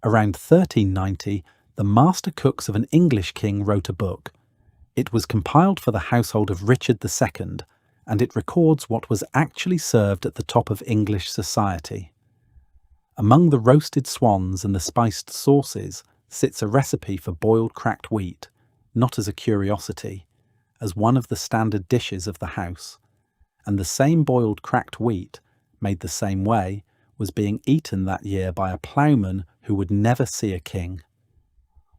Around 1390, the master cooks of an English king wrote a book. It was compiled for the household of Richard II, and it records what was actually served at the top of English society. Among the roasted swans and the spiced sauces sits a recipe for boiled cracked wheat, not as a curiosity, as one of the standard dishes of the house. And the same boiled cracked wheat, made the same way, was being eaten that year by a plowman who would never see a king.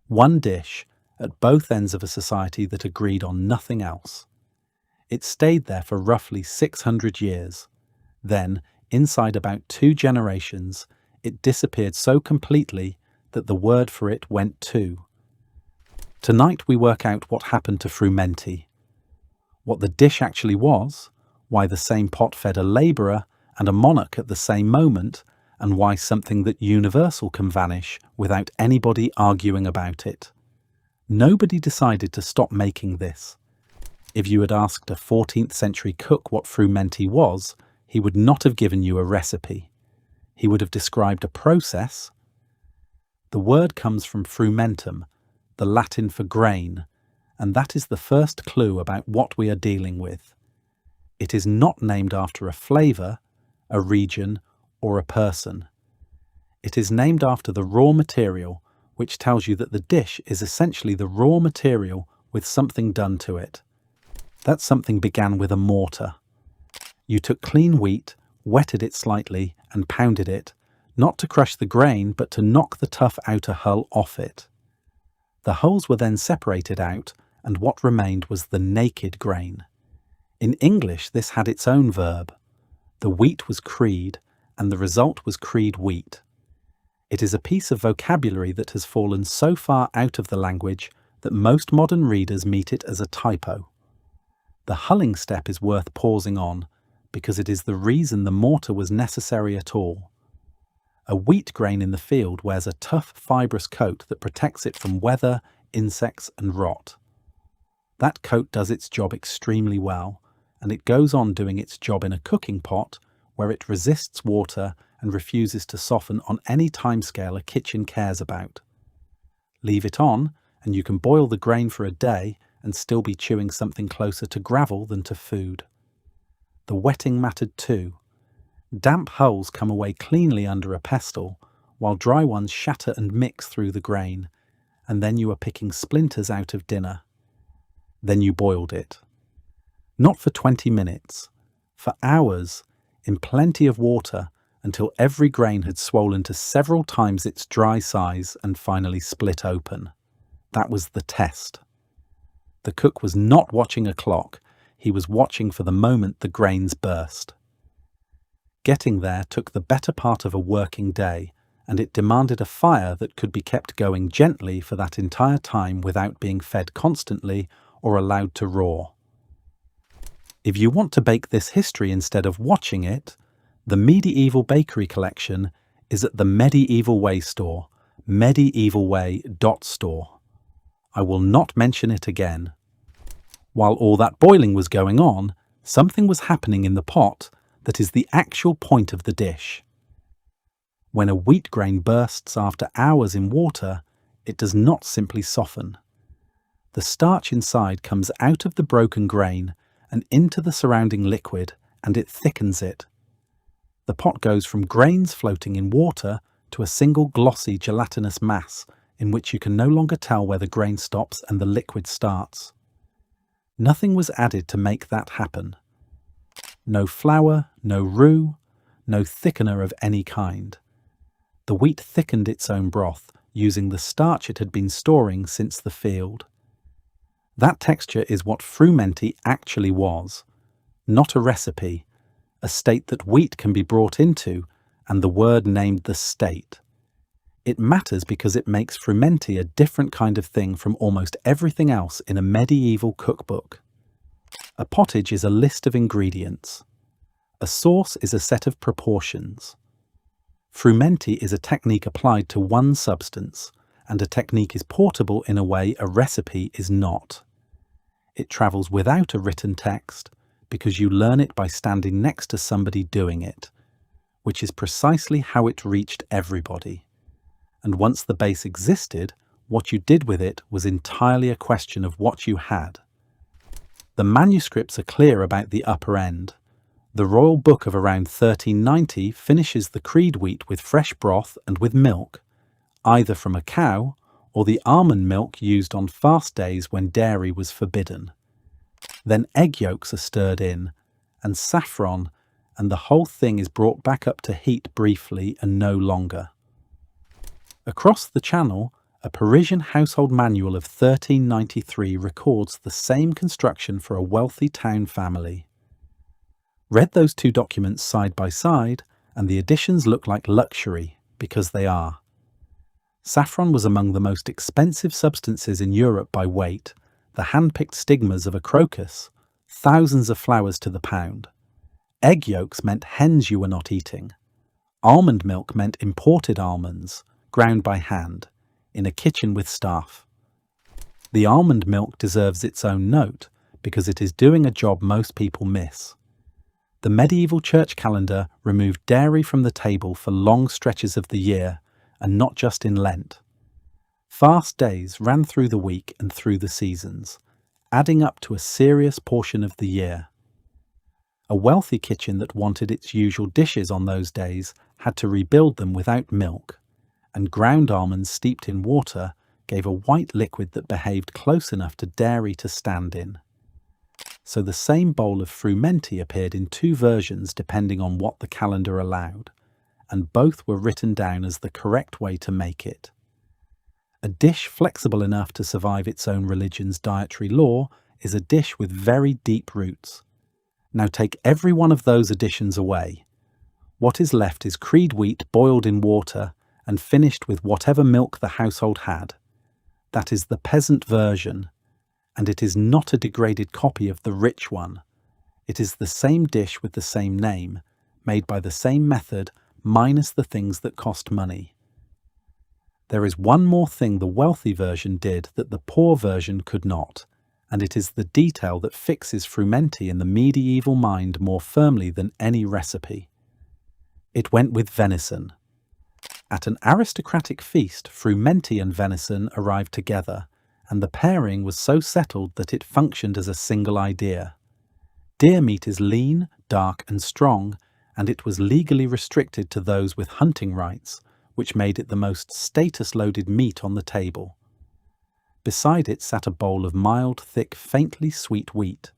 One dish at both ends of a society that agreed on nothing else. It stayed there for roughly 600 years. Then, inside about 2 generations, it disappeared so completely that the word for it went too. Tonight we work out what happened to Frumenty, what the dish actually was, why the same pot fed a labourer and a monarch at the same moment, and why something that universal can vanish without anybody arguing about it. Nobody decided to stop making this. If you had asked a 14th century cook what Frumenty was, he would not have given you a recipe. He would have described a process. The word comes from frumentum, the Latin for grain, and that is the first clue about what we are dealing with. It is not named after a flavour, a region, or a person. It is named after the raw material, which tells you that the dish is essentially the raw material with something done to it. That something began with a mortar. You took clean wheat, wetted it slightly, and pounded it, not to crush the grain, but to knock the tough outer hull off it. The hulls were then separated out, and what remained was the naked grain. In English, this had its own verb. The wheat was creed, and the result was creed wheat. It is a piece of vocabulary that has fallen so far out of the language that most modern readers meet it as a typo. The hulling step is worth pausing on, because it is the reason the mortar was necessary at all. A wheat grain in the field wears a tough, fibrous coat that protects it from weather, insects, and rot. That coat does its job extremely well, and it goes on doing its job in a cooking pot where it resists water and refuses to soften on any timescale a kitchen cares about. Leave it on, and you can boil the grain for a day and still be chewing something closer to gravel than to food. The wetting mattered too. Damp hulls come away cleanly under a pestle, while dry ones shatter and mix through the grain, and then you are picking splinters out of dinner. Then you boiled it. Not for 20 minutes, for hours, in plenty of water, until every grain had swollen to several times its dry size and finally split open. That was the test. The cook was not watching a clock, he was watching for the moment the grains burst. Getting there took the better part of a working day, and it demanded a fire that could be kept going gently for that entire time without being fed constantly or allowed to roar. If you want to bake this history instead of watching it, the Medieval Bakery Collection is at the Medieval Way store, medievalway.store. I will not mention it again. While all that boiling was going on, something was happening in the pot that is the actual point of the dish. When a wheat grain bursts after hours in water, it does not simply soften. The starch inside comes out of the broken grain and into the surrounding liquid, and it thickens it. The pot goes from grains floating in water to a single glossy gelatinous mass in which you can no longer tell where the grain stops and the liquid starts. Nothing was added to make that happen. No flour, no roux, no thickener of any kind. The wheat thickened its own broth, using the starch it had been storing since the field. That texture is what Frumenty actually was. Not a recipe, a state that wheat can be brought into, and the word named the state. It matters because it makes Frumenty a different kind of thing from almost everything else in a medieval cookbook. A pottage is a list of ingredients. A sauce is a set of proportions. Frumenty is a technique applied to one substance, and a technique is portable in a way a recipe is not. It travels without a written text because you learn it by standing next to somebody doing it, which is precisely how it reached everybody. and once the base existed, what you did with it was entirely a question of what you had. The manuscripts are clear about the upper end. The royal book of around 1390 finishes the creed wheat with fresh broth and with milk, either from a cow or the almond milk used on fast days when dairy was forbidden. Then egg yolks are stirred in, and saffron, and the whole thing is brought back up to heat briefly and no longer. Across the channel, a Parisian household manual of 1393 records the same construction for a wealthy town family. Read those two documents side by side, and the additions look like luxury, because they are. Saffron was among the most expensive substances in Europe by weight, the hand-picked stigmas of a crocus, thousands of flowers to the pound. Egg yolks meant hens you were not eating. Almond milk meant imported almonds, ground by hand, in a kitchen with staff. The almond milk deserves its own note, because it is doing a job most people miss. The medieval church calendar removed dairy from the table for long stretches of the year, and not just in Lent. Fast days ran through the week and through the seasons, adding up to a serious portion of the year. A wealthy kitchen that wanted its usual dishes on those days had to rebuild them without milk, and ground almonds steeped in water gave a white liquid that behaved close enough to dairy to stand in. So the same bowl of Frumenty appeared in two versions depending on what the calendar allowed, and both were written down as the correct way to make it. A dish flexible enough to survive its own religion's dietary law is a dish with very deep roots. Now take every one of those additions away. What is left is creed wheat boiled in water and finished with whatever milk the household had. That is the peasant version, and it is not a degraded copy of the rich one. It is the same dish with the same name, made by the same method, minus the things that cost money. There is one more thing the wealthy version did that the poor version could not, and it is the detail that fixes Frumenty in the medieval mind more firmly than any recipe. It went with venison. At an aristocratic feast, Frumenty and venison arrived together, and the pairing was so settled that it functioned as a single idea. Deer meat is lean, dark and strong, and it was legally restricted to those with hunting rights, which made it the most status-loaded meat on the table. Beside it sat a bowl of mild, thick, faintly sweet wheat.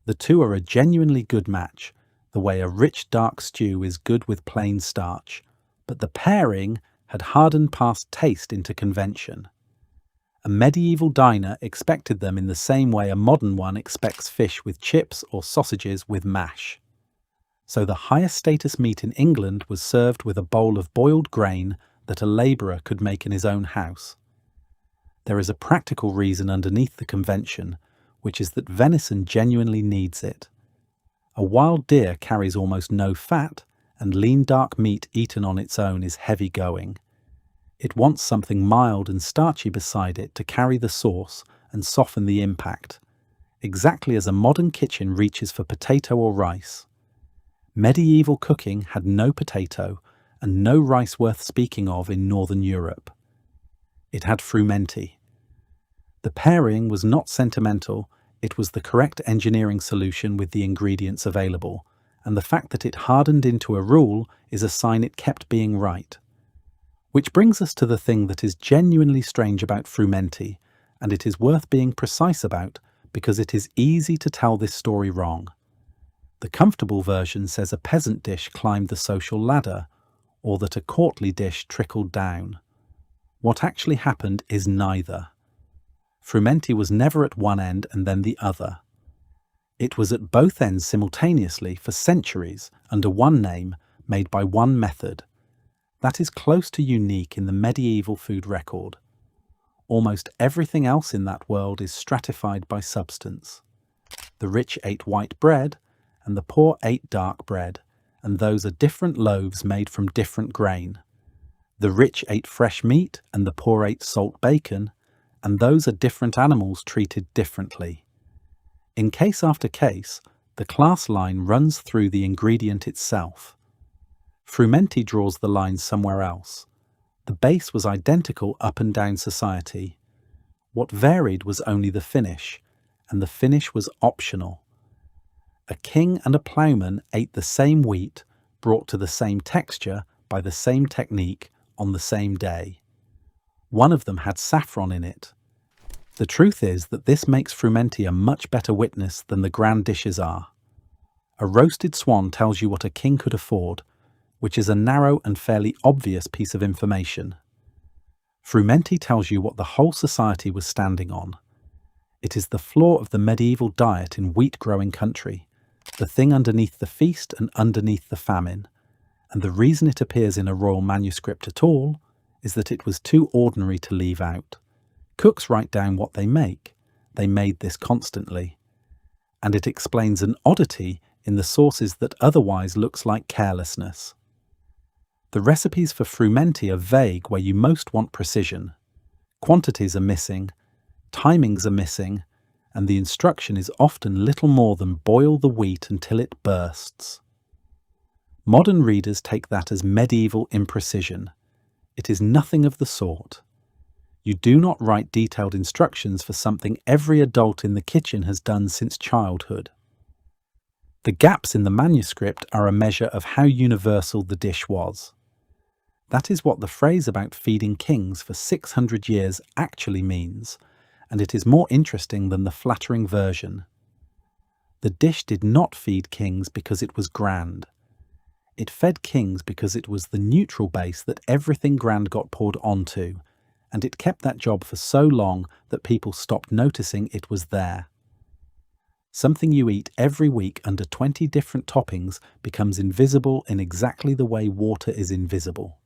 The two are a genuinely good match, the way a rich dark stew is good with plain starch, but the pairing had hardened past taste into convention. A medieval diner expected them in the same way a modern one expects fish with chips or sausages with mash. So the highest status meat in England was served with a bowl of boiled grain that a labourer could make in his own house. There is a practical reason underneath the convention, which is that venison genuinely needs it. A wild deer carries almost no fat, and lean dark meat eaten on its own is heavy going. It wants something mild and starchy beside it to carry the sauce and soften the impact, exactly as a modern kitchen reaches for potato or rice. Medieval cooking had no potato and no rice worth speaking of in Northern Europe. It had Frumenty. The pairing was not sentimental, it was the correct engineering solution with the ingredients available, and the fact that it hardened into a rule is a sign it kept being right. Which brings us to the thing that is genuinely strange about Frumenty, and it is worth being precise about because it is easy to tell this story wrong. The comfortable version says a peasant dish climbed the social ladder, or that a courtly dish trickled down. What actually happened is neither. Frumenty was never at one end and then the other. It was at both ends simultaneously for centuries under one name, made by one method. That is close to unique in the medieval food record. Almost everything else in that world is stratified by substance. The rich ate white bread, and the poor ate dark bread, and those are different loaves made from different grain. The rich ate fresh meat, and the poor ate salt bacon, and those are different animals treated differently. In case after case, the class line runs through the ingredient itself. Frumenty draws the line somewhere else. The base was identical up and down society. What varied was only the finish, and the finish was optional. A king and a plowman ate the same wheat, brought to the same texture by the same technique on the same day. One of them had saffron in it. The truth is that this makes Frumenty a much better witness than the grand dishes are. A roasted swan tells you what a king could afford, which is a narrow and fairly obvious piece of information. Frumenty tells you what the whole society was standing on. It is the flaw of the medieval diet in wheat-growing country, the thing underneath the feast and underneath the famine, and the reason it appears in a royal manuscript at all is that it was too ordinary to leave out. Cooks write down what they make. They made this constantly. And it explains an oddity in the sources that otherwise looks like carelessness. The recipes for Frumenty are vague where you most want precision. Quantities are missing, timings are missing, and the instruction is often little more than boil the wheat until it bursts. Modern readers take that as medieval imprecision. It is nothing of the sort. You do not write detailed instructions for something every adult in the kitchen has done since childhood. The gaps in the manuscript are a measure of how universal the dish was. That is what the phrase about feeding kings for 600 years actually means, and it is more interesting than the flattering version. The dish did not feed kings because it was grand. It fed kings because it was the neutral base that everything grand got poured onto, and it kept that job for so long that people stopped noticing it was there. Something you eat every week under 20 different toppings becomes invisible in exactly the way water is invisible.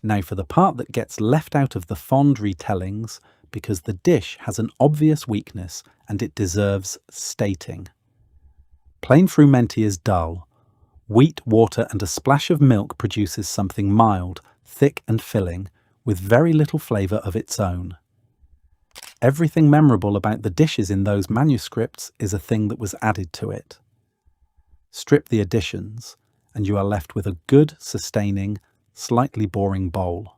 Now for the part that gets left out of the fond retellings, because the dish has an obvious weakness and it deserves stating. Plain Frumenty is dull. Wheat, water and a splash of milk produces something mild, thick and filling, with very little flavour of its own. Everything memorable about the dishes in those manuscripts is a thing that was added to it. Strip the additions, and you are left with a good, sustaining, slightly boring bowl.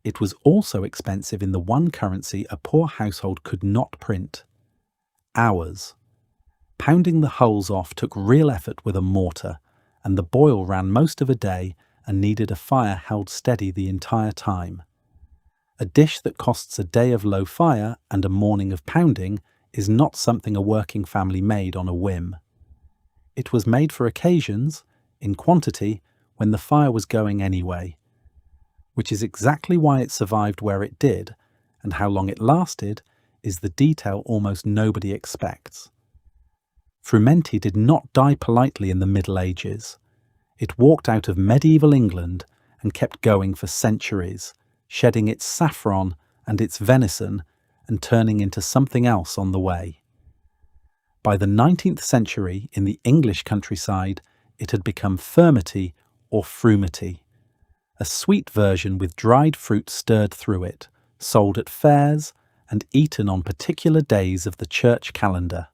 It was also expensive in the one currency a poor household could not print: hours. Pounding the hulls off took real effort with a mortar, and the boil ran most of a day and needed a fire held steady the entire time. A dish that costs a day of low fire and a morning of pounding is not something a working family made on a whim. It was made for occasions, in quantity, when the fire was going anyway, which is exactly why it survived where it did, and how long it lasted is the detail almost nobody expects. Frumenty did not die politely in the Middle Ages. It walked out of medieval England and kept going for centuries, shedding its saffron and its venison and turning into something else on the way. By the 19th century, in the English countryside, it had become Firmity or Frumenty, a sweet version with dried fruit stirred through it, sold at fairs and eaten on particular days of the church calendar.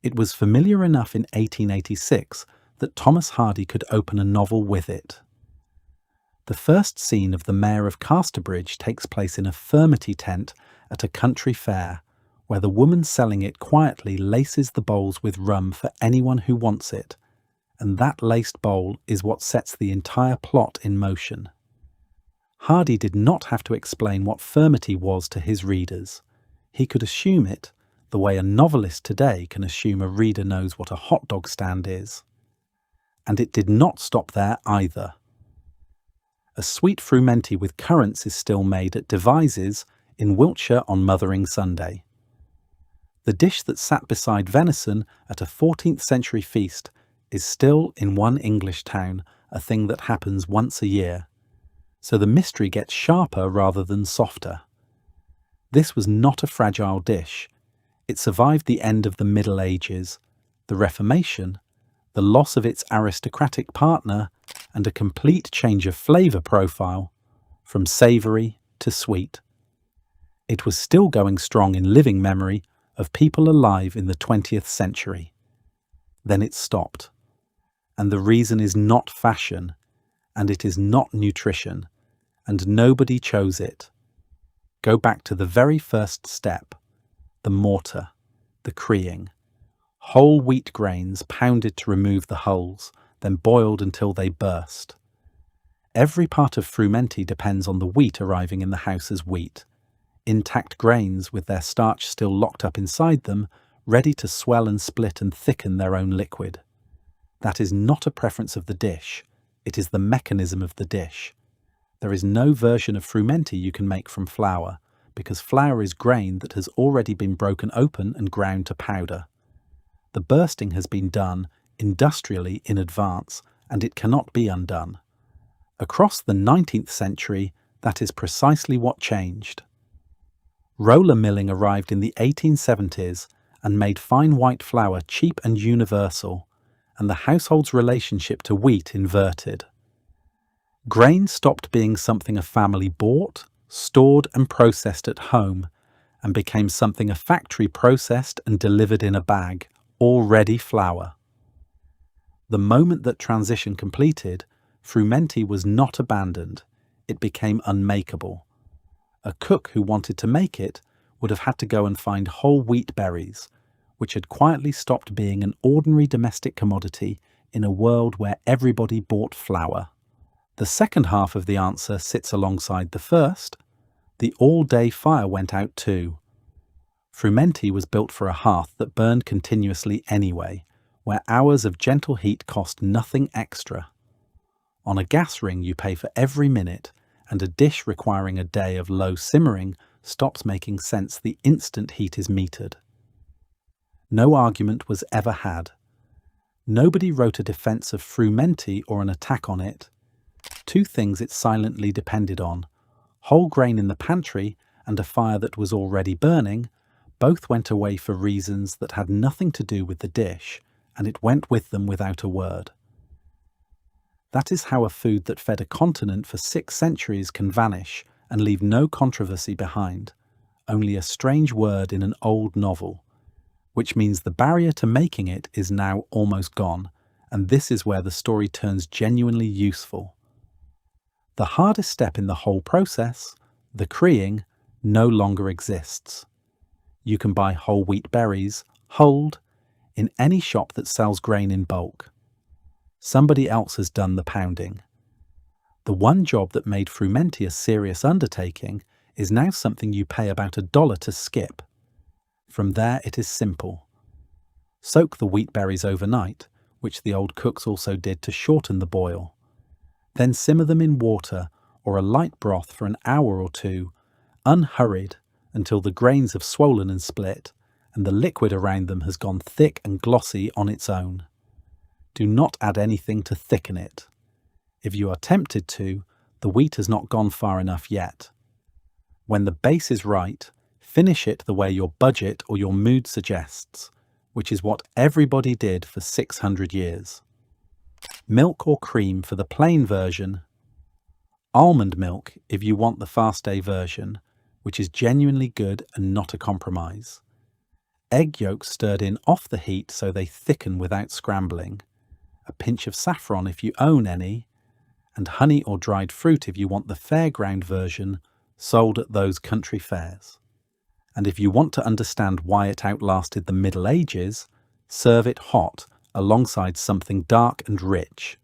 It was familiar enough in 1886 that Thomas Hardy could open a novel with it. The first scene of The Mayor of Casterbridge takes place in a Firmity tent at a country fair, where the woman selling it quietly laces the bowls with rum for anyone who wants it, and that laced bowl is what sets the entire plot in motion. Hardy did not have to explain what Firmity was to his readers. He could assume it, the way a novelist today can assume a reader knows what a hot dog stand is. And it did not stop there either. A sweet Frumenty with currants is still made at Devizes in Wiltshire on Mothering Sunday. The dish that sat beside venison at a 14th century feast is still, in one English town, a thing that happens once a year. So the mystery gets sharper rather than softer. This was not a fragile dish. It survived the end of the Middle Ages, the Reformation, the loss of its aristocratic partner, and a complete change of flavour profile, from savoury to sweet. It was still going strong in living memory of people alive in the 20th century. Then it stopped. And the reason is not fashion, and it is not nutrition. and nobody chose it. Go back to the very first step, the mortar, the creeing. Whole wheat grains pounded to remove the hulls, then boiled until they burst. Every part of Frumenty depends on the wheat arriving in the house as wheat. Intact grains with their starch still locked up inside them, ready to swell and split and thicken their own liquid. That is not a preference of the dish, it is the mechanism of the dish. There is no version of Frumenty you can make from flour, because flour is grain that has already been broken open and ground to powder. The bursting has been done industrially in advance, and it cannot be undone. Across the 19th century, that is precisely what changed. Roller milling arrived in the 1870s and made fine white flour cheap and universal, and the household's relationship to wheat inverted. Grain stopped being something a family bought, stored and processed at home, and became something a factory processed and delivered in a bag, already flour. The moment that transition completed, Frumenty was not abandoned, it became unmakeable. A cook who wanted to make it would have had to go and find whole wheat berries, which had quietly stopped being an ordinary domestic commodity in a world where everybody bought flour. The second half of the answer sits alongside the first. The all-day fire went out too. Frumenty was built for a hearth that burned continuously anyway, where hours of gentle heat cost nothing extra. On a gas ring you pay for every minute, and a dish requiring a day of low simmering stops making sense the instant heat is metered. No argument was ever had. Nobody wrote a defence of Frumenty or an attack on it. Two things it silently depended on, whole grain in the pantry and a fire that was already burning, both went away for reasons that had nothing to do with the dish, and it went with them without a word. That is how a food that fed a continent for 6 centuries can vanish and leave no controversy behind, only a strange word in an old novel, which means the barrier to making it is now almost gone, and this is where the story turns genuinely useful. The hardest step in the whole process, the creeing, no longer exists. You can buy whole wheat berries, hulled, in any shop that sells grain in bulk. Somebody else has done the pounding. The one job that made Frumenty a serious undertaking is now something you pay about $1 to skip. From there it is simple. Soak the wheat berries overnight, which the old cooks also did to shorten the boil. Then simmer them in water or a light broth for an hour or two, unhurried, until the grains have swollen and split, and the liquid around them has gone thick and glossy on its own. Do not add anything to thicken it. If you are tempted to, the wheat has not gone far enough yet. When the base is right, finish it the way your budget or your mood suggests, which is what everybody did for 600 years. Milk or cream for the plain version. Almond milk if you want the fast day version, which is genuinely good and not a compromise. Egg yolks stirred in off the heat so they thicken without scrambling. A pinch of saffron if you own any, and honey or dried fruit if you want the fairground version sold at those country fairs. And if you want to understand why it outlasted the Middle Ages, serve it hot alongside something dark and rich.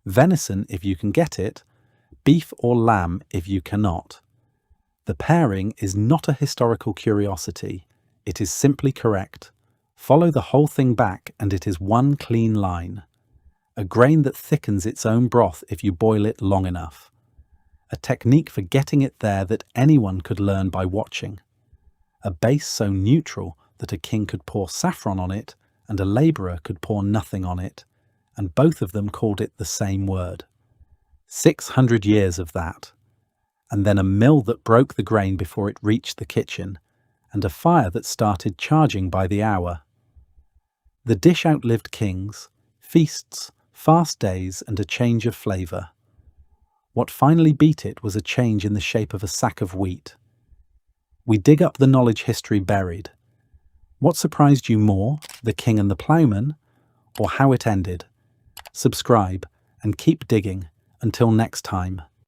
Venison if you can get it, beef or lamb if you cannot. The pairing is not a historical curiosity, it is simply correct. Follow the whole thing back and it is one clean line. A grain that thickens its own broth if you boil it long enough. A technique for getting it there that anyone could learn by watching. A base so neutral that a king could pour saffron on it and a labourer could pour nothing on it, and both of them called it the same word. 600 years of that. And then a mill that broke the grain before it reached the kitchen, and a fire that started charging by the hour. The dish outlived kings, feasts, fast days, and a change of flavour. What finally beat it was a change in the shape of a sack of wheat. We dig up the knowledge history buried. What surprised you more, the king and the plowman, or how it ended? Subscribe and keep digging. Until next time.